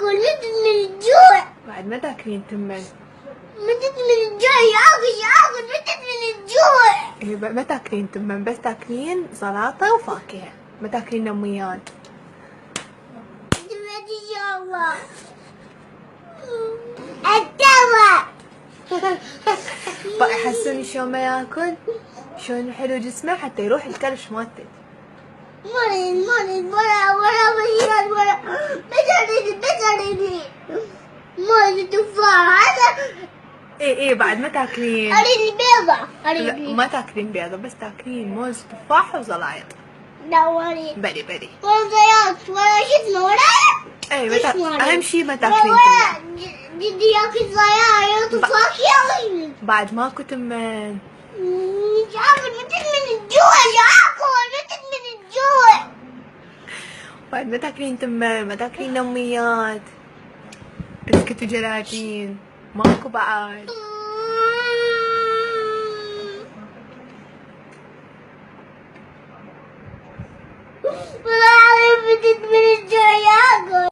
اكل متت من الجوع. بعد ما تاكلين تمن. متت من الجوع اكل متت من الجوع. إيه ما تاكلين تمن، بس تاكلين سلطة وفاكهة، ما تاكلين نميات. تمت ان شاء الله. التوى. بقى يحسوني شلون ما ياكل، شلون حلو جسمه حتى يروح الكرش مالته. مرض ورا بجريني مرض تفاح هذا. ايه بعد ما تاكلين. اريد بيضة. لا ما تاكلين بيضة، بس تاكلين موز تفاح وزلايط. لا وري بري ولا زيات ولا شو اسمه ولا. ايه اهم شي ما تاكلين ولا تمن. جدي ياكل زيات وتفاح يا بعد ماكو تمن. اكل متت من الجوع. اكل متت من الجوع. بعد ما تاكلين تمن، ما تاكلين نميات، بسكت وجلاتين، ماكو بعد. والله متت من الجوع.